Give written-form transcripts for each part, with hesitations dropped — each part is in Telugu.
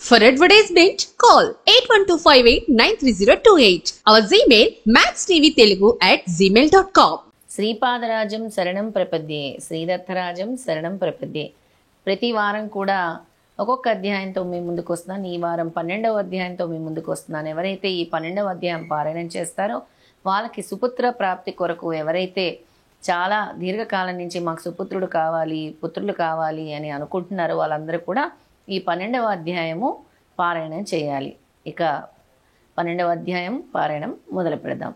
For advertisement, call 8125893028. Our Gmail mathstvtelugu@gmail.com. శ్రీపాదరాజం శరణం ప్రపద్యే, శ్రీదత్తరాజం శరణం ప్రపద్యే. ప్రతి వారం కూడా ఒక్కొక్క అధ్యాయంతో మీ ముందుకు వస్తున్నాను. ఈ వారం 12వ అధ్యాయంతో మీ ముందుకు వస్తున్నాను. ఎవరైతే ఈ 12వ అధ్యాయం పారాయణం చేస్తారో వాళ్ళకి సుపుత్ర ప్రాప్తి కొరకు, ఎవరైతే చాలా దీర్ఘకాలం నుంచి మాకు సుపుత్రుడు కావాలి, పుత్రులు కావాలి అని అనుకుంటున్నారో వాళ్ళందరూ కూడా ఈ 12వ అధ్యాయము పారాయణం చేయాలి. ఇక 12వ అధ్యాయం పారాయణం మొదలు పెడదాం.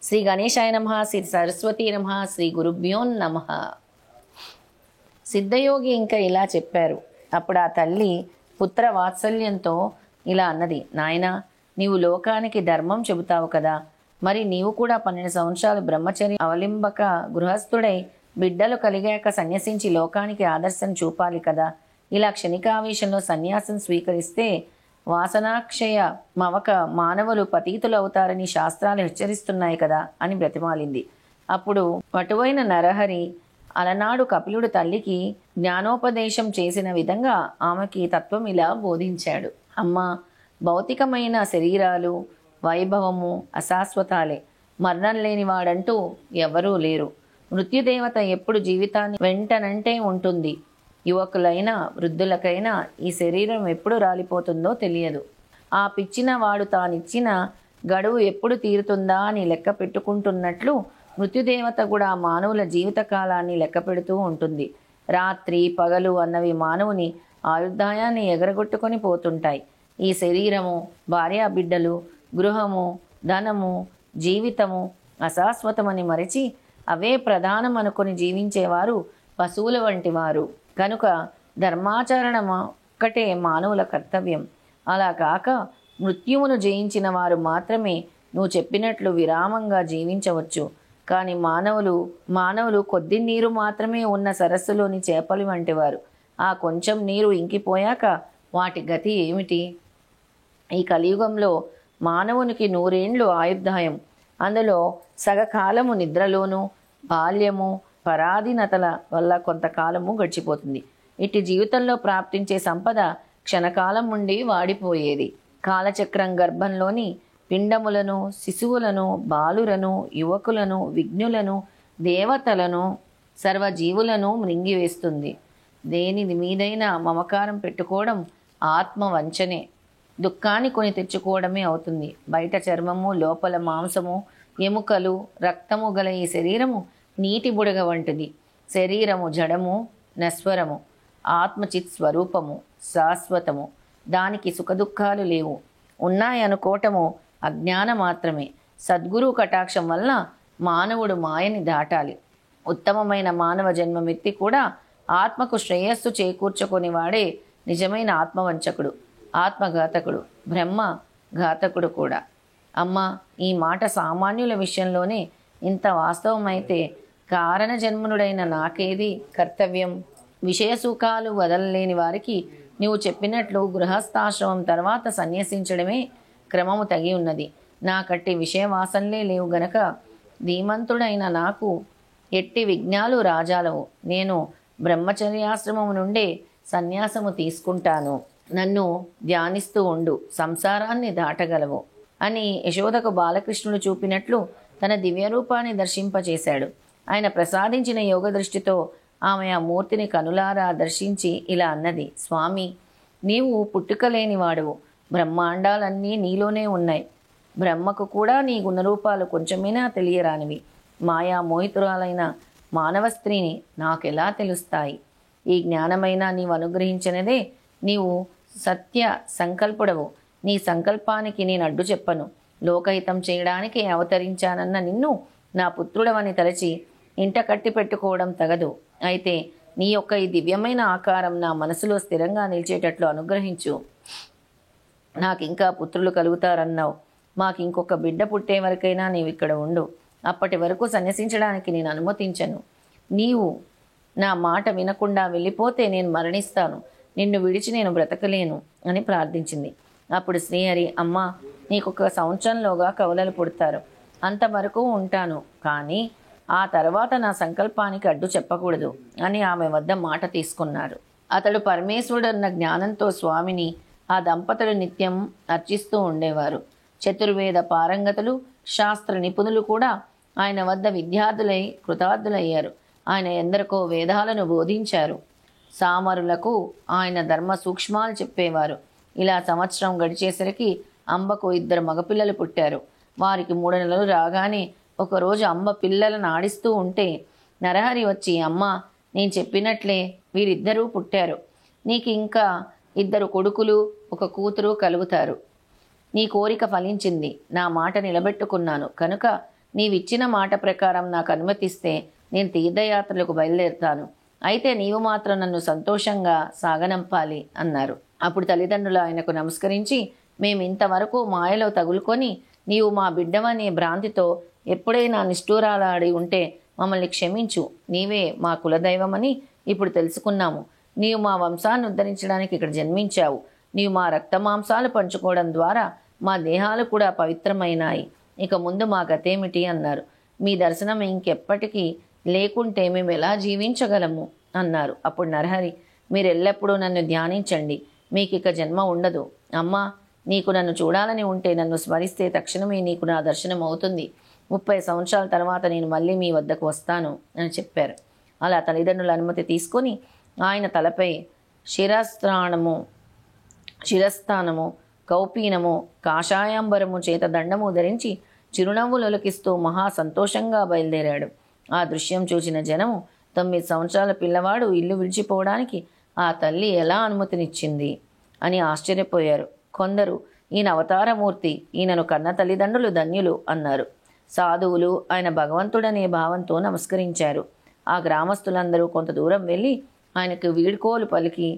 శ్రీ గణేశాయ నమః, శ్రీ సరస్వతీ నమః, శ్రీ గురుభ్యో నమః. సిద్ధయోగి ఇంకా ఇలా చెప్పారు. అప్పుడు ఆ తల్లి పుత్ర వాత్సల్యంతో ఇలా అన్నది, నాయనా, నీవు లోకానికి ధర్మం చెబుతావు కదా, మరి నీవు కూడా 12 సంవత్సరాలు బ్రహ్మచర్య అవలింబక గృహస్థుడై బిడ్డలు కలిగాక సన్యసించి లోకానికి ఆదర్శం చూపాలి కదా. ఇలా క్షణికావేశంలో సన్యాసం స్వీకరిస్తే వాసనాక్షయ మవక మానవులు పతీతులు అవుతారని శాస్త్రాలు హెచ్చరిస్తున్నాయి కదా అని బ్రతిమాలింది. అప్పుడు వటువైన నరహరి అలనాడు కపిలుడు తల్లికి జ్ఞానోపదేశం చేసిన విధంగా ఆమెకి తత్వం ఇలా బోధించాడు. అమ్మా, భౌతికమైన శరీరాలు వైభవము అశాశ్వతాలే, మరణం లేని వాడంటూ ఎవరూ లేరు. మృత్యుదేవత ఎప్పుడు జీవితాన్ని వెంటనంటే ఉంటుంది. యువకులైనా వృద్ధులకైనా ఈ శరీరం ఎప్పుడు రాలిపోతుందో తెలియదు. ఆ పిచ్చిన వాడు తానిచ్చిన గడువు ఎప్పుడు తీరుతుందా అని లెక్క పెట్టుకుంటున్నట్లు మృత్యుదేవత కూడా మానవుల జీవితకాలాన్ని లెక్క పెడుతూ ఉంటుంది. రాత్రి పగలు అన్నవి మానవుని ఆయుర్దాయాన్ని ఎగరగొట్టుకొని పోతుంటాయి. ఈ శరీరము, భార్యా బిడ్డలు, గృహము, ధనము, జీవితము అశాశ్వతమని మరిచి అవే ప్రధానం అనుకొని జీవించేవారు పశువుల వంటి వారు. కనుక ధర్మాచరణం ఒక్కటే మానవుల కర్తవ్యం. అలా కాక మృత్యువును జయించిన వారు మాత్రమే నువ్వు చెప్పినట్లు విరామంగా జీవించవచ్చు. కానీ మానవులు కొద్ది నీరు మాత్రమే ఉన్న సరస్సులోని చేపలు వంటివారు. ఆ కొంచెం నీరు ఇంకిపోయాక వాటి గతి ఏమిటి? ఈ కలియుగంలో మానవునికి 100 ఏండ్లు ఆయుర్దాయం. అందులో సగకాలము నిద్రలోనూ, బాల్యము పరాధీనతల వల్ల కొంతకాలము గడిచిపోతుంది. ఇటు జీవితంలో ప్రాప్తించే సంపద క్షణకాలం ఉండి వాడిపోయేది. కాలచక్రం గర్భంలోని పిండములను, శిశువులను, బాలురను, యువకులను, విఘ్నులను, దేవతలను, సర్వజీవులను మృంగివేస్తుంది. దేని మీదైనా మమకారం పెట్టుకోవడం ఆత్మ వంచనే, దుఃఖాన్ని కొని తెచ్చుకోవడమే అవుతుంది. బయట చర్మము, లోపల మాంసము, ఎముకలు, రక్తము గల ఈ శరీరము నీటి బుడగ వంటిది. శరీరము జడము, నశ్వరము, ఆత్మచిత్ స్వరూపము శాశ్వతము. దానికి సుఖదుఖాలు లేవు. ఉన్నాయనుకోవటము అజ్ఞానం మాత్రమే. సద్గురు కటాక్షం వల్ల మానవుడు మాయని దాటాలి. ఉత్తమమైన మానవ జన్మమెత్తి కూడా ఆత్మకు శ్రేయస్సు చేకూర్చుకొని వాడే నిజమైన ఆత్మవంచకుడు, ఆత్మఘాతకుడు, బ్రహ్మ ఘాతకుడు కూడా. అమ్మ, ఈ మాట సామాన్యుల విషయంలోనే ఇంత వాస్తవమైతే కారణ జన్మనుడైన నాకేది కర్తవ్యం? విషయసుఖాలు వదలలేని వారికి నీవు చెప్పినట్లు గృహస్థాశ్రమం తర్వాత సన్యసించడమే క్రమము తగి ఉన్నది. నాకట్టి విషయవాసనలే లేవు గనక ధీమంతుడైన నాకు ఎట్టి విజ్ఞాలు రాజాలవు. నేను బ్రహ్మచర్యాశ్రమం నుండే సన్యాసము తీసుకుంటాను. నన్ను ధ్యానిస్తూ ఉండు, సంసారాన్ని దాటగలవు అని యశోదకు బాలకృష్ణుడు చూపినట్లు తన దివ్యరూపాన్ని దర్శింపచేశాడు. ఆయన ప్రసాదించిన యోగ దృష్టితో ఆమె ఆ మూర్తిని కనులారా దర్శించి ఇలా అన్నది, స్వామి, నీవు పుట్టుకలేని వాడువు. బ్రహ్మాండాలన్నీ నీలోనే ఉన్నాయి. బ్రహ్మకు కూడా నీ గుణరూపాలు కొంచెమైనా తెలియరానివి. మాయా మోహితురాలైన మానవ స్త్రీని నాకెలా తెలుస్తాయి? ఈ జ్ఞానమైనా నీవు అనుగ్రహించినదే. నీవు సత్య సంకల్పుడవు. నీ సంకల్పానికి నేను అడ్డు చెప్పను. లోకహితం చేయడానికి అవతరించానన్న నిన్ను నా పుత్రుడవని తలచి ఇంట కట్టి పెట్టుకోవడం తగదు. అయితే నీ యొక్క ఈ దివ్యమైన ఆకారం నా మనసులో స్థిరంగా నిలిచేటట్లు అనుగ్రహించు. నాకింకా పుత్రులు కలుగుతారన్నావు. మాకు ఇంకొక బిడ్డ పుట్టే వరకైనా నీవు ఇక్కడ ఉండు. అప్పటి వరకు సన్యసించడానికి నేను అనుమతించను. నీవు నా మాట వినకుండా వెళ్ళిపోతే నేను మరణిస్తాను. నిన్ను విడిచి నేను బ్రతకలేను అని ప్రార్థించింది. అప్పుడు శ్రీహరి, అమ్మా, నీకొక సంవత్సరంలోగా కవలలు పుడతారు. అంతవరకు ఉంటాను. కానీ ఆ తర్వాత నా సంకల్పానికి అడ్డు చెప్పకూడదు అని ఆమె వద్ద మాట తీసుకున్నారు. అతడు పరమేశ్వరుడన్న జ్ఞానంతో స్వామిని ఆ దంపతులు నిత్యం అర్చిస్తూ ఉండేవారు. చతుర్వేద పారంగతులు, శాస్త్ర నిపుణులు కూడా ఆయన వద్ద విద్యార్థులై కృతార్థులయ్యారు. ఆయన ఎందరికో వేదాలను బోధించారు. సామరులకు ఆయన ధర్మ సూక్ష్మాలు చెప్పేవారు. ఇలా సంవత్సరం గడిచేసరికి అంబకు 2 మగపిల్లలు పుట్టారు. వారికి 3 నెలలు రాగానే ఒకరోజు అంబ పిల్లలను ఆడిస్తూ ఉంటే నరహరి వచ్చి, అమ్మ, నేను చెప్పినట్లే వీరిద్దరూ పుట్టారు. నీకు ఇంకా 2 కొడుకులు 1 కూతురు కలుగుతారు. నీ కోరిక ఫలించింది. నా మాట నిలబెట్టుకున్నాను కనుక నీవిచ్చిన మాట ప్రకారం నాకు అనుమతిస్తే నేను తీర్థయాత్రలకు బయలుదేరుతాను. అయితే నీవు మాత్రం నన్ను సంతోషంగా సాగనంపాలి అన్నారు. అప్పుడు తల్లిదండ్రులు ఆయనకు నమస్కరించి, మేము ఇంతవరకు మాయలో తగులుకొని నీవు మా బిడ్డవనే భ్రాంతితో ఎప్పుడైనా నిష్ఠూరాలాడి ఉంటే మమ్మల్ని క్షమించు. నీవే మా కులదైవమని ఇప్పుడు తెలుసుకున్నాము. నీవు మా వంశాన్ని ఉద్ధరించడానికి ఇక్కడ జన్మించావు. నీవు మా రక్తమాంసాలు పంచుకోవడం ద్వారా మా దేహాలు కూడా పవిత్రమైనాయి. ఇక ముందు మా గతేమిటి అన్నారు. మీ దర్శనం ఇంకెప్పటికీ లేకుంటే మేము ఎలా జీవించగలము అన్నారు. అప్పుడు నరహరి, మీరు ఎల్లప్పుడూ నన్ను ధ్యానించండి. మీకు ఇక జన్మ ఉండదు. అమ్మా, నీకు నన్ను చూడాలని ఉంటే నన్ను స్మరిస్తే తక్షణమే నీకు నా దర్శనం అవుతుంది. 30 సంవత్సరాల తర్వాత నేను మళ్ళీ మీ వద్దకు వస్తాను అని చెప్పారు. అలా తల్లిదండ్రుల అనుమతి తీసుకొని ఆయన తలపై శిరస్థానము, కౌపీనము, కాషాయాంబరము చేత దండము ధరించి చిరునవ్వులొలికిస్తూ మహా సంతోషంగా బయలుదేరాడు. ఆ దృశ్యం చూసిన జనము 9 సంవత్సరాల పిల్లవాడు ఇల్లు విడిచిపోవడానికి ఆ తల్లి ఎలా అనుమతినిచ్చింది అని ఆశ్చర్యపోయారు. కొందరు, ఈయన అవతారమూర్తి, ఈయనను కన్న తల్లిదండ్రులు ధన్యులు అన్నారు. సాధువులు ఆయన భగవంతుడనే భావంతో నమస్కరించారు. ఆ గ్రామస్తులందరూ కొంత దూరం వెళ్ళి ఆయనకు వీడ్కోలు పలికి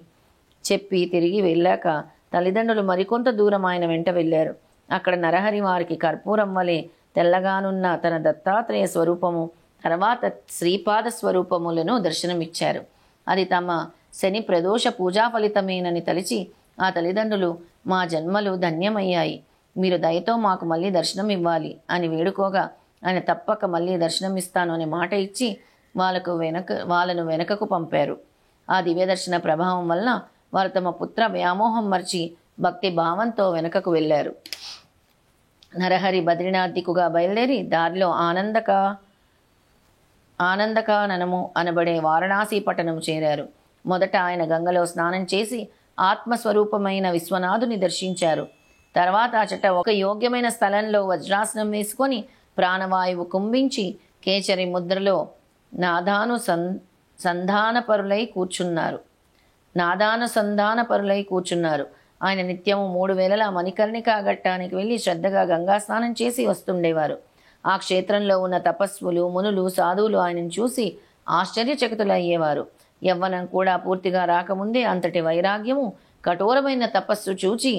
చెప్పి తిరిగి వెళ్ళాక తల్లిదండ్రులు మరికొంత దూరం ఆయన వెంట వెళ్ళారు. అక్కడ నరహరి వారికి కర్పూరం వలె తెల్లగానున్న తన దత్తాత్రేయ స్వరూపము, తర్వాత శ్రీపాద స్వరూపములను దర్శనమిచ్చారు. అది తమ శని ప్రదోష పూజా ఫలితమేనని తలిచి ఆ తల్లిదండ్రులు, మా జన్మలు ధన్యమయ్యాయి, మీరు దయతో మాకు మళ్ళీ దర్శనం ఇవ్వాలి అని వేడుకోగా ఆయన తప్పక మళ్ళీ దర్శనమిస్తాను అనే మాట ఇచ్చి వాళ్ళను వెనకకు పంపారు. ఆ దివ్యదర్శన ప్రభావం వలన వారు తమ పుత్ర వ్యామోహం మర్చి భక్తి భావంతో వెనకకు వెళ్ళారు. నరహరి బద్రీనాథ్ దిక్కుగా బయలుదేరి దారిలో ఆనందకాననము అనబడే వారణాసి పట్టణం చేరారు. మొదట ఆయన గంగలో స్నానం చేసి ఆత్మస్వరూపమైన విశ్వనాథుని దర్శించారు. తర్వాత అచట ఒక యోగ్యమైన స్థలంలో వజ్రాసనం వేసుకొని ప్రాణవాయువు కుంభించి కేచరి ముద్రలో నాదానుసంధానపరులై కూర్చున్నారు. ఆయన నిత్యము 3 వేళల మణికర్ణికా ఘట్టానికి వెళ్ళి శ్రద్ధగా గంగా స్నానం చేసి వస్తుండేవారు. ఆ క్షేత్రంలో ఉన్న తపస్సులు, మునులు, సాధువులు ఆయనను చూసి ఆశ్చర్యచకితులయ్యేవారు. యవ్వనం కూడా పూర్తిగా రాకముందే అంతటి వైరాగ్యము, కఠోరమైన తపస్సు చూచి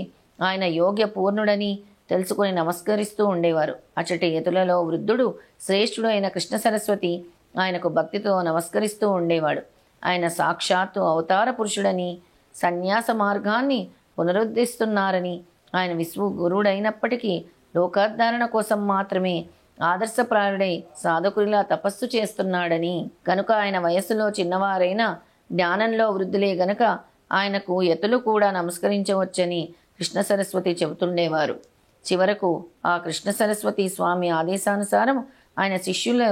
ఆయన యోగ్య పూర్ణుడని తెలుసుకుని నమస్కరిస్తూ ఉండేవారు. అచటి యతులలో వృద్ధుడు శ్రేష్ఠుడు అయిన కృష్ణ సరస్వతి ఆయనకు భక్తితో నమస్కరిస్తూ ఉండేవాడు. ఆయన సాక్షాత్తు అవతార పురుషుడని, సన్యాస మార్గాన్ని పునరుద్ధరిస్తున్నారని, ఆయన విశ్వగురుడైనప్పటికీ లోకోద్ధరణ కోసం మాత్రమే ఆదర్శప్రాయుడై సాధకుడిలా తపస్సు చేస్తున్నాడని, కనుక ఆయన వయస్సులో చిన్నవారైన జ్ఞానంలో వృద్ధులే గనక ఆయనకు యతులు కూడా నమస్కరించవచ్చని కృష్ణ సరస్వతి చెబుతుండేవారు. చివరకు ఆ కృష్ణ సరస్వతి స్వామి ఆదేశానుసారం ఆయన శిష్యులు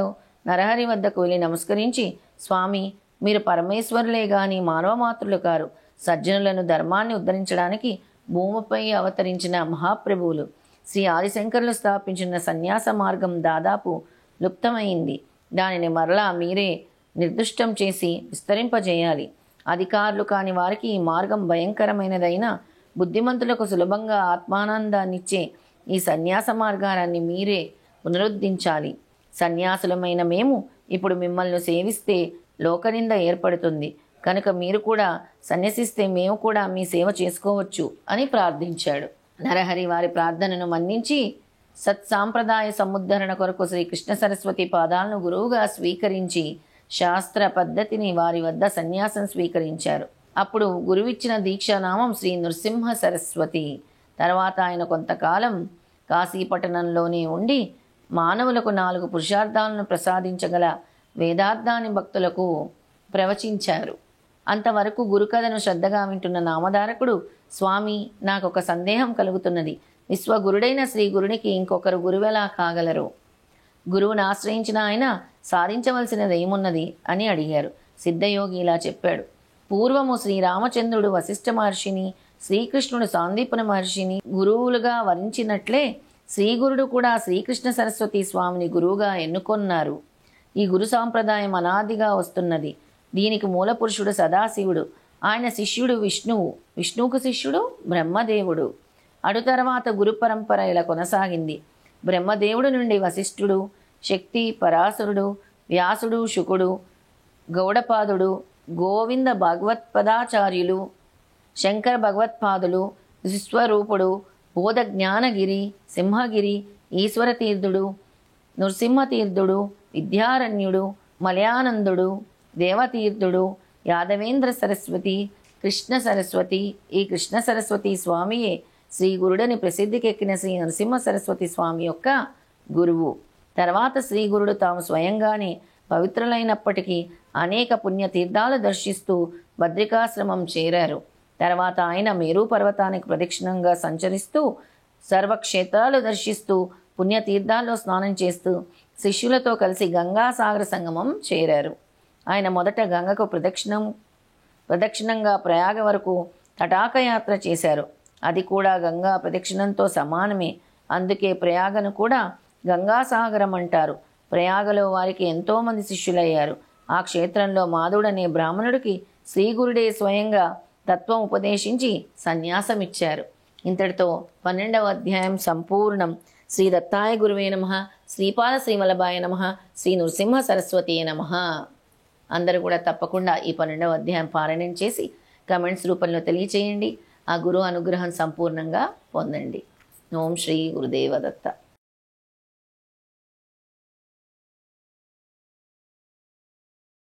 నరహరి వద్దకు వెళ్ళి నమస్కరించి, స్వామి, మీరు పరమేశ్వరులే గాని మానవమాతృలు కారు. సజ్జనులను ధర్మాన్ని ఉద్ధరించడానికి భూమిపై అవతరించిన మహాప్రభువులు. శ్రీ ఆదిశంకరులు స్థాపించిన సన్యాస మార్గం దాదాపు లుప్తమైంది. దానిని మరలా మీరే నిర్దుష్టం చేసి విస్తరింపజేయాలి. అధికారులు కాని వారికి ఈ మార్గం భయంకరమైనదైనా బుద్ధిమంతులకు సులభంగా ఆత్మానందాన్నిచ్చే ఈ సన్యాస మార్గాన్ని మీరే పునరుద్ధరించాలి. సన్యాసులమైన మేము ఇప్పుడు మిమ్మల్ని సేవిస్తే లోకనింద ఏర్పడుతుంది. కనుక మీరు కూడా సన్యసిస్తే మేము కూడా మీ సేవ చేసుకోవచ్చు అని ప్రార్థించాడు. నరహరి వారి ప్రార్థనను మన్నించి సత్సాంప్రదాయ సముద్ధరణ కొరకు శ్రీ కృష్ణ సరస్వతి పాదాలను గురువుగా స్వీకరించి శాస్త్ర పద్ధతిని వారి వద్ద సన్యాసం స్వీకరించారు. అప్పుడు గురువిచ్చిన దీక్షానామం శ్రీ నృసింహ సరస్వతి. తర్వాత ఆయన కొంతకాలం కాశీపట్టణంలోనే ఉండి మానవులకు 4 పురుషార్థాలను ప్రసాదించగల వేదార్థాన్ని భక్తులకు ప్రవచించారు. అంతవరకు గురుకథను శ్రద్ధగా వింటున్న నామధారకుడు, స్వామి, నాకొక సందేహం కలుగుతున్నది. విశ్వగురుడైన శ్రీ గురునికి ఇంకొకరు గురువెలా కాగలరు? గురువును ఆశ్రయించిన ఆయన సాధించవలసినది ఏమున్నది అని అడిగారు. సిద్ధయోగి ఇలా చెప్పాడు. పూర్వము శ్రీరామచంద్రుడు వశిష్ఠ మహర్షిని, శ్రీకృష్ణుడు సాందీపన మహర్షిని గురువులుగా వరించినట్లే శ్రీగురుడు కూడా శ్రీకృష్ణ సరస్వతి స్వామిని గురువుగా ఎన్నుకొన్నారు. ఈ గురు సాంప్రదాయం అనాదిగా వస్తున్నది. దీనికి మూలపురుషుడు సదాశివుడు, ఆయన శిష్యుడు విష్ణువు, విష్ణువుకు శిష్యుడు బ్రహ్మదేవుడు. అటు తర్వాత గురు పరంపర ఇలా కొనసాగింది. బ్రహ్మదేవుడు నుండి వశిష్ఠుడు, శక్తి, పరాశరుడు, వ్యాసుడు, శుకుడు, గౌడపాదుడు, గోవింద భగవత్పదాచార్యులు, శంకర భగవత్పాదులు, విశ్వరూపుడు, బోధ జ్ఞానగిరి, సింహగిరి, ఈశ్వరతీర్థుడు, నృసింహతీర్థుడు, విద్యారణ్యుడు, మలయానందుడు, దేవతీర్థుడు, యాదవేంద్ర సరస్వతి, కృష్ణ సరస్వతి. ఈ కృష్ణ సరస్వతి స్వామియే శ్రీ గురుడని ప్రసిద్ధికెక్కిన శ్రీ నరసింహ సరస్వతి స్వామి యొక్క గురువు. తర్వాత శ్రీ గురుడు తాము స్వయంగానే పవిత్రులైనప్పటికీ అనేక పుణ్యతీర్థాలు దర్శిస్తూ బద్రికాశ్రమం చేరారు. తర్వాత ఆయన మేరు పర్వతానికి ప్రదక్షిణంగా సంచరిస్తూ సర్వక్షేత్రాలు దర్శిస్తూ పుణ్యతీర్థాల్లో స్నానం చేస్తూ శిష్యులతో కలిసి గంగాసాగర సంగమం చేరారు. ఆయన మొదట గంగకు ప్రదక్షిణంగా ప్రయాగ వరకు తటాకయాత్ర చేశారు. అది కూడా గంగా ప్రదక్షిణంతో సమానమే. అందుకే ప్రయాగను కూడా గంగాసాగరం అంటారు. ప్రయాగలో వారికి ఎంతోమంది శిష్యులయ్యారు. ఆ క్షేత్రంలో మాధుడనే బ్రాహ్మణుడికి శ్రీగురుడే స్వయంగా తత్వం ఉపదేశించి సన్యాసమిచ్చారు. ఇంతటితో 12వ అధ్యాయం సంపూర్ణం. శ్రీ దత్తాయ గురువే నమః. శ్రీపాద శ్రీవల్లభాయ నమః. శ్రీ నృసింహ సరస్వతి నమః. అందరూ కూడా తప్పకుండా ఈ 12వ అధ్యాయం పారాయణం చేసి కమెంట్స్ రూపంలో తెలియచేయండి. ఆ గురు అనుగ్రహం సంపూర్ణంగా పొందండి. ఓం శ్రీ గురుదేవ దత్త.